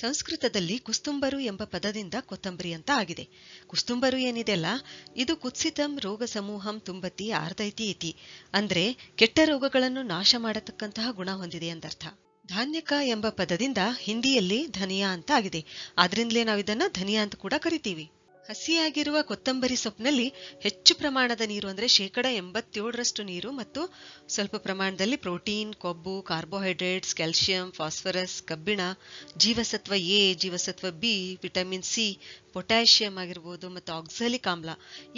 ಸಂಸ್ಕೃತದಲ್ಲಿ ಕುಸ್ತುಂಬರು ಎಂಬ ಪದದಿಂದ ಕೊತ್ತಂಬರಿ ಅಂತ ಆಗಿದೆ. ಕುಸ್ತುಂಬರು ಏನಿದೆಯಲ್ಲ, ಇದು ಕುತ್ಸಿತಂ ರೋಗ ಸಮೂಹಂ ತುಂಬತಿ ಆರ್ದೈತಿ ಇತಿ, ಅಂದ್ರೆ ಕೆಟ್ಟ ರೋಗಗಳನ್ನು ನಾಶ ಮಾಡತಕ್ಕಂತಹ ಗುಣ ಹೊಂದಿದೆ ಎಂದರ್ಥ. ಧಾನ್ಯಕ ಎಂಬ ಪದದಿಂದ ಹಿಂದಿಯಲ್ಲಿ ಧನಿಯಾ ಅಂತ ಆಗಿದೆ. ಆದ್ರಿಂದಲೇ ನಾವಿದನ್ನ ಧನಿಯಾ ಅಂತ ಕೂಡ ಕರಿತೀವಿ. ಹಸಿಯಾಗಿರುವ ಕೊತ್ತಂಬರಿ ಸೊಪ್ಪಿನಲ್ಲಿ ಹೆಚ್ಚು ಪ್ರಮಾಣದ ನೀರು, ಅಂದ್ರೆ 87% ನೀರು ಮತ್ತು ಸ್ವಲ್ಪ ಪ್ರಮಾಣದಲ್ಲಿ ಪ್ರೋಟೀನ್, ಕೊಬ್ಬು, ಕಾರ್ಬೋಹೈಡ್ರೇಟ್ಸ್, ಕ್ಯಾಲ್ಸಿಯಂ, ಫಾಸ್ಫರಸ್, ಕಬ್ಬಿಣ, ಜೀವಸತ್ವ ಎ, ಜೀವಸತ್ವ ಬಿ, ವಿಟಮಿನ್ ಸಿ, ಪೊಟ್ಯಾಷಿಯಂ ಆಗಿರ್ಬೋದು ಮತ್ತು ಆಕ್ಸಾಲಿಕ್ ಆಮ್ಲ,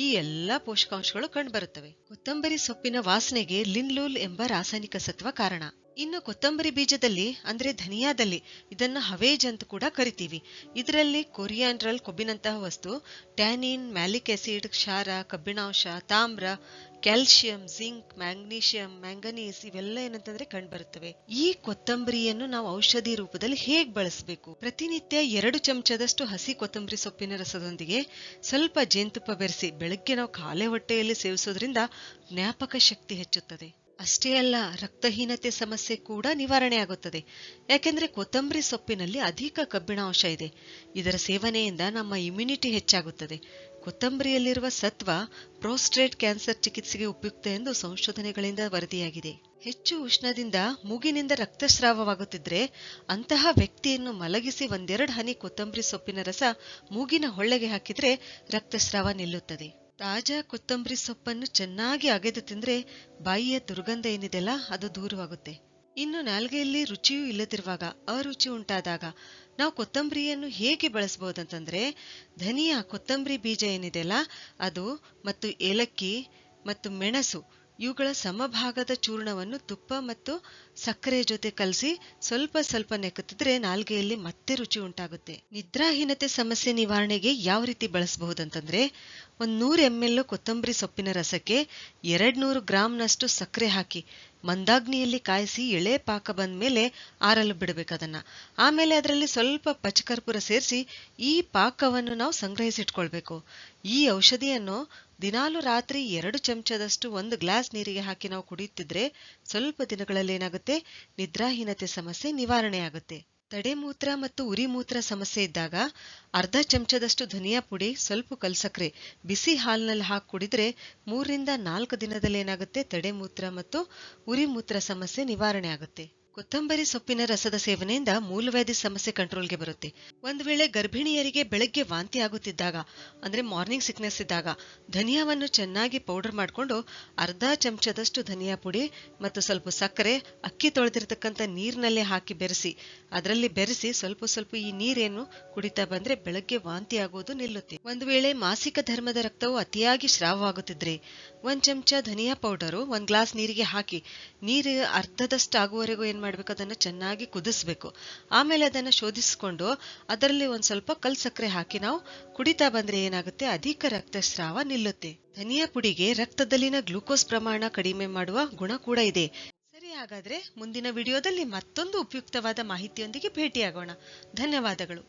ಈ ಎಲ್ಲಾ ಪೋಷಕಾಂಶಗಳು ಕಂಡುಬರುತ್ತವೆ. ಕೊತ್ತಂಬರಿ ಸೊಪ್ಪಿನ ವಾಸನೆಗೆ ಲಿನ್ಲೂಲ್ ಎಂಬ ರಾಸಾಯನಿಕ ಸತ್ವ ಕಾರಣ. ಇನ್ನು ಕೊತ್ತಂಬರಿ ಬೀಜದಲ್ಲಿ ಅಂದ್ರೆ ಧನಿಯಾದಲ್ಲಿ ಇದನ್ನ ಹವೇಜ್ ಅಂತ ಕೂಡ ಕರಿತೀವಿ. ಇದರಲ್ಲಿ ಕೊರಿಯಾಂಡ್ರಲ್, ಕೊಬ್ಬಿನಂತಹ ವಸ್ತು, ಟ್ಯಾನಿನ್, ಮ್ಯಾಲಿಕ್ ಆಸಿಡ್, ಕ್ಷಾರ, ಕಬ್ಬಿಣಾಂಶ, ತಾಮ್ರ, ಕ್ಯಾಲ್ಸಿಯಂ, ಜಿಂಕ್, ಮ್ಯಾಗ್ನೀಷಿಯಂ, ಮ್ಯಾಂಗನೀಸ್ ಇವೆಲ್ಲ ಏನಂತಂದ್ರೆ ಕಂಡುಬರುತ್ತವೆ. ಈ ಕೊತ್ತಂಬರಿಯನ್ನು ನಾವು ಔಷಧಿ ರೂಪದಲ್ಲಿ ಹೇಗೆ ಬಳಸಬೇಕು? ಪ್ರತಿನಿತ್ಯ 2 ಚಮಚದಷ್ಟು ಹಸಿ ಕೊತ್ತಂಬರಿ ಸೊಪ್ಪಿನ ರಸದೊಂದಿಗೆ ಸ್ವಲ್ಪ ಜೇನುತುಪ್ಪ ಬೆರೆಸಿ ಬೆಳಗ್ಗೆ ನಾವು ಖಾಲಿ ಹೊಟ್ಟೆಯಲ್ಲಿ ಸೇವಿಸೋದ್ರಿಂದ ಜ್ಞಾಪಕ ಶಕ್ತಿ ಹೆಚ್ಚುತ್ತದೆ. ಅಷ್ಟೇ ಅಲ್ಲ, ರಕ್ತಹೀನತೆ ಸಮಸ್ಯೆ ಕೂಡ ನಿವಾರಣೆ ಆಗುತ್ತದೆ. ಯಾಕೆಂದ್ರೆ ಕೊತ್ತಂಬರಿ ಸೊಪ್ಪಿನಲ್ಲಿ ಅಧಿಕ ಕಬ್ಬಿಣಾಂಶ ಇದೆ. ಇದರ ಸೇವನೆಯಿಂದ ನಮ್ಮ ಇಮ್ಯುನಿಟಿ ಹೆಚ್ಚಾಗುತ್ತದೆ. ಕೊತ್ತಂಬರಿಯಲ್ಲಿರುವ ಸತ್ವ ಪ್ರೋಸ್ಟೇಟ್ ಕ್ಯಾನ್ಸರ್ ಚಿಕಿತ್ಸೆಗೆ ಉಪಯುಕ್ತ ಎಂದು ಸಂಶೋಧನೆಗಳಿಂದ ವರದಿಯಾಗಿದೆ. ಹೆಚ್ಚು ಉಷ್ಣದಿಂದ ಮೂಗಿನಿಂದ ರಕ್ತಸ್ರಾವವಾಗುತ್ತಿದ್ರೆ ಅಂತಹ ವ್ಯಕ್ತಿಯನ್ನು ಮಲಗಿಸಿ 1-2 ಹನಿ ಕೊತ್ತಂಬರಿ ಸೊಪ್ಪಿನ ರಸ ಮೂಗಿನ ಹೊಳ್ಳೆಗೆ ಹಾಕಿದ್ರೆ ರಕ್ತಸ್ರಾವ ನಿಲ್ಲುತ್ತದೆ. ತಾಜಾ ಕೊತ್ತಂಬರಿ ಸೊಪ್ಪನ್ನು ಚೆನ್ನಾಗಿ ಅಗೆದು ತಿಂದ್ರೆ ಬಾಯಿಯ ದುರ್ಗಂಧ ಏನಿದೆಲ್ಲ ಅದು ದೂರವಾಗುತ್ತೆ. ಇನ್ನು ನಾಲ್ಗೆಯಲ್ಲಿ ರುಚಿಯೂ ಇಲ್ಲದಿರುವಾಗ, ಅರುಚಿ ಉಂಟಾದಾಗ ನಾವು ಕೊತ್ತಂಬರಿಯನ್ನು ಹೇಗೆ ಬಳಸಬಹುದಂತಂದ್ರೆ, ಧನಿಯಾ, ಕೊತ್ತಂಬರಿ ಬೀಜ ಏನಿದೆಯಲ್ಲ ಅದು ಮತ್ತು ಏಲಕ್ಕಿ ಮತ್ತು ಮೆಣಸು ಇವುಗಳ ಸಮಭಾಗದ ಚೂರ್ಣವನ್ನು ತುಪ್ಪ ಮತ್ತು ಸಕ್ಕರೆ ಜೊತೆ ಕಲಸಿ ಸ್ವಲ್ಪ ಸ್ವಲ್ಪ ನೆಕ್ಕುತ್ತಿದ್ರೆ ನಾಲ್ಗೆಯಲ್ಲಿ ಮತ್ತೆ ರುಚಿ ಉಂಟಾಗುತ್ತೆ. ನಿದ್ರಾಹೀನತೆ ಸಮಸ್ಯೆ ನಿವಾರಣೆಗೆ ಯಾವ ರೀತಿ ಬಳಸಬಹುದಂತಂದ್ರೆ, 100 ml ಕೊತ್ತಂಬರಿ ಸೊಪ್ಪಿನ ರಸಕ್ಕೆ 200 ಗ್ರಾಂನಷ್ಟು ಸಕ್ಕರೆ ಹಾಕಿ ಮಂದಾಗ್ನಿಯಲ್ಲಿ ಕಾಯಿಸಿ ಎಳೆ ಪಾಕ ಬಂದ ಮೇಲೆ ಆರಲು ಬಿಡಬೇಕದನ್ನ. ಆಮೇಲೆ ಅದರಲ್ಲಿ ಸ್ವಲ್ಪ ಪಚಕರ್ಪೂರ ಸೇರಿಸಿ ಈ ಪಾಕವನ್ನು ನಾವು ಸಂಗ್ರಹಿಸಿಟ್ಕೊಳ್ಬೇಕು. ಈ ಔಷಧಿಯನ್ನು ದಿನಾಲು ರಾತ್ರಿ 2 ಚಮಚದಷ್ಟು 1 ಗ್ಲಾಸ್ ನೀರಿಗೆ ಹಾಕಿ ನಾವು ಕುಡಿಯುತ್ತಿದ್ರೆ ಸ್ವಲ್ಪ ದಿನಗಳಲ್ಲಿ ಏನಾಗುತ್ತೆ, ನಿದ್ರಾಹೀನತೆ ಸಮಸ್ಯೆ ನಿವಾರಣೆ ಆಗುತ್ತೆ. ತಡೆಮೂತ್ರ ಮತ್ತು ಉರಿಮೂತ್ರ ಸಮಸ್ಯೆ ಇದ್ದಾಗ ಅರ್ಧ ಚಮಚದಷ್ಟು ಧನಿಯಾ ಪುಡಿ, ಸ್ವಲ್ಪ ಕಲ್ಸಕ್ರೆ ಬಿಸಿ ಹಾಲಿನಲ್ಲಿ ಹಾಕಿ ಕುಡಿದ್ರೆ 3-4 ದಿನದಲ್ಲಿ ಏನಾಗುತ್ತೆ, ತಡೆಮೂತ್ರ ಮತ್ತು ಉರಿಮೂತ್ರ ಸಮಸ್ಯೆ ನಿವಾರಣೆ ಆಗುತ್ತೆ. ಕೊತ್ತಂಬರಿ ಸೊಪ್ಪಿನ ರಸದ ಸೇವನೆಯಿಂದ ಮೂಲವ್ಯಾಧಿ ಸಮಸ್ಯೆ ಕಂಟ್ರೋಲ್ಗೆ ಬರುತ್ತೆ. ಒಂದು ವೇಳೆ ಗರ್ಭಿಣಿಯರಿಗೆ ಬೆಳಗ್ಗೆ ವಾಂತಿ ಆಗುತ್ತಿದ್ದಾಗ, ಅಂದ್ರೆ ಮಾರ್ನಿಂಗ್ ಸಿಕ್ನೆಸ್ ಇದ್ದಾಗ, ಧನಿಯಾವನ್ನು ಚೆನ್ನಾಗಿ ಪೌಡರ್ ಮಾಡಿಕೊಂಡು ಅರ್ಧ ಚಮಚದಷ್ಟು ಧನಿಯಾ ಪುಡಿ ಮತ್ತು ಸ್ವಲ್ಪ ಸಕ್ಕರೆ ಅಕ್ಕಿ ತೊಳೆದಿರ್ತಕ್ಕಂಥ ನೀರಿನಲ್ಲೇ ಹಾಕಿ ಅದರಲ್ಲಿ ಬೆರೆಸಿ ಸ್ವಲ್ಪ ಈ ನೀರೇನು ಕುಡಿತಾ ಬಂದ್ರೆ ಬೆಳಗ್ಗೆ ವಾಂತಿ ಆಗೋದು ನಿಲ್ಲುತ್ತೆ. ಒಂದು ವೇಳೆ ಮಾಸಿಕ ಧರ್ಮದ ರಕ್ತವು ಅತಿಯಾಗಿ ಸ್ರಾವವಾಗುತ್ತಿದ್ರೆ 1 ಚಮಚ ಧನಿಯಾ ಪೌಡರು 1 ಗ್ಲಾಸ್ ನೀರಿಗೆ ಹಾಕಿ ನೀರು ಅರ್ಧದಷ್ಟು ಆಗುವವರೆಗೂ ಏನ್ ಮಾಡ್ಬೇಕು, ಅದನ್ನ ಚೆನ್ನಾಗಿ ಕುದಿಸ್ಬೇಕು. ಆಮೇಲೆ ಅದನ್ನ ಶೋಧಿಸಿಕೊಂಡು ಅದರಲ್ಲಿ ಒಂದ್ ಸ್ವಲ್ಪ ಕಲ್ ಸಕ್ಕರೆ ಹಾಕಿ ನಾವು ಕುಡಿತಾ ಬಂದ್ರೆ ಏನಾಗುತ್ತೆ, ಅಧಿಕ ರಕ್ತಸ್ರಾವ ನಿಲ್ಲುತ್ತೆ. ಧನಿಯಾ ಪುಡಿಗೆ ರಕ್ತದಲ್ಲಿನ ಗ್ಲೂಕೋಸ್ ಪ್ರಮಾಣ ಕಡಿಮೆ ಮಾಡುವ ಗುಣ ಕೂಡ ಇದೆ. ಸರಿ, ಹಾಗಾದ್ರೆ ಮುಂದಿನ ವಿಡಿಯೋದಲ್ಲಿ ಮತ್ತೊಂದು ಉಪಯುಕ್ತವಾದ ಮಾಹಿತಿಯೊಂದಿಗೆ ಭೇಟಿಯಾಗೋಣ. ಧನ್ಯವಾದಗಳು.